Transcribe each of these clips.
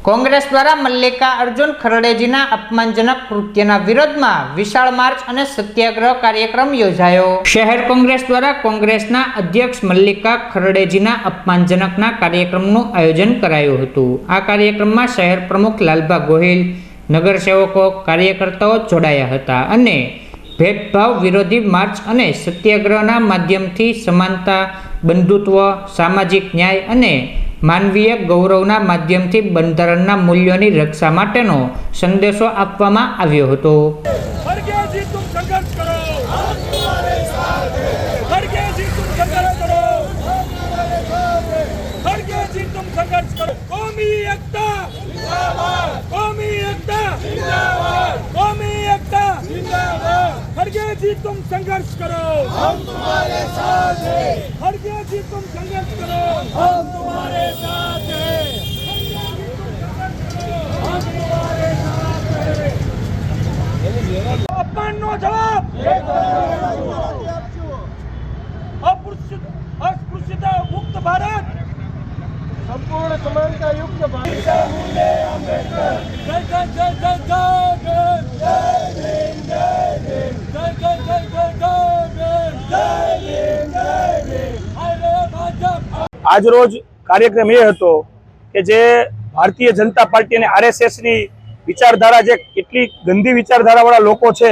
કોંગ્રેસ દ્વારા મલ્લિકા અર્જુન ખરડેજીના અપમાનજનક કૃત્યના વિરોધમાં વિશાળ માર્ચ અને સત્યાગ્રહ કાર્યક્રમ યોજાયો। શહેર કોંગ્રેસ દ્વારા કોંગ્રેસના અધ્યક્ષ મલ્લિકા ખરડેજીના અપમાનજનકના કાર્યક્રમનું આયોજન કરાયું હતું। આ કાર્યક્રમમાં શહેર પ્રમુખ લાલભા ગોહિલ, નગરસેવકો, કાર્યકર્તાઓ જોડાયા હતા અને ભેદભાવ વિરોધી માર્ચ અને સત્યાગ્રહના માધ્યમથી સમાનતા, બંધુત્વ, સામાજિક ન્યાય અને માનવીય ગૌરવના માધ્યમથી બંધારણના મૂલ્યોની રક્ષા માટેનો સંદેશો આપવામાં આવ્યો હતો। खड़गे तुम संघर्ष करो, हम तुम्हारे साथ हैं। खड़गे तुम संघर्ष करो, हम तुम्हारे साथ हैं। खड़गे तुम संघर्ष करो। कौमी एकता जिंदाबाद, कौमी एकता जिंदाबाद, कौमी एकता जिंदाबाद। खड़गे तुम संघर्ष करो, हम तुम्हारे साथ हैं। खड़गे तुम संघर्ष करो, हम तुम्हारे साथ हैं। हम तुम्हारे साथ हैं। अपमानનો જવાબ अस्पृश्यता मुक्त भारत, संपूर्ण समानता युक्त भारत। जय जय जय जय जय जय जय आज रोज कार्यक्रम ये હતો કે જે ભારતીય જનતા પાર્ટી અને આરએસએસ ની વિચારધારા, જે કેટલી ગંદી વિચારધારાવાળા લોકો છે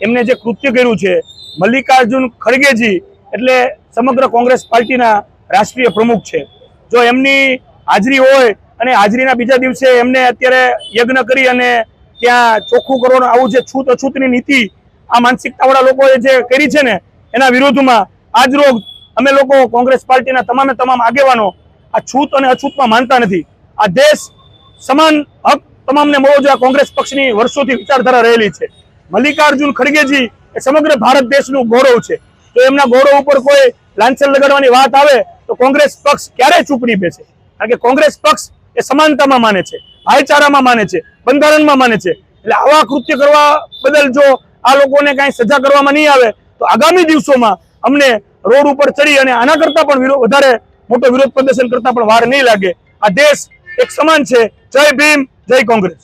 એમને જે કૃત્ય કર્યું છે, મલ્લિકાર્જુન ખડગેજી એટલે સમગ્ર કોંગ્રેસ પાર્ટીના રાષ્ટ્રીય પ્રમુખ છે। જો એમની હાજરી હોય અને હાજરીના બીજા દિવસે એમને અત્યારે યજ્ઞ કરી અને ત્યાં ચોખ્ખું કરવાનું આવું જે છૂત અછૂતની નીતિ આ માનસિકતાવાળા લોકોએ જે કરી છે ને, એના વિરોધમાં આજ રોજ અમે લોકો કોંગ્રેસ પાર્ટીના તમામે તમામ આગેવાનો આ છૂત અને અછૂતમાં માનતા નથી। આ દેશ સમાન હક તમામને મળવો જોઈએ, કોંગ્રેસ પક્ષની વર્ષોથી વિચારધારા રહેલી છે। મલ્લિકાર્જુન ખડગેજી એ સમગ્ર ભારત દેશનું ગૌરવ છે। જો એમના ગૌરવ ઉપર કોઈ લાંછન લગાડવાની વાત આવે તો કોંગ્રેસ પક્ષ ક્યારેય ચૂપ નહીં બેસે, કારણ કે કોંગ્રેસ પક્ષ એ સમાનતામાં માને છે, ભાઈચારામાં માને છે, બંધારણમાં માને છે। એટલે આવા કૃત્ય કરવા બદલ જો આ લોકોને કાંઈ સજા કરવામાં નહીં આવે તો આગામી દિવસોમાં અમને રોડ ઉપર ચડી અને આના કરતા પણ વધારે મોટો વિરોધ પ્રદર્શન કરતા પણ વાર નહીં લાગે। આ દેશ એક સમાન છે। જય ભીમ, જય કોંગ્રેસ।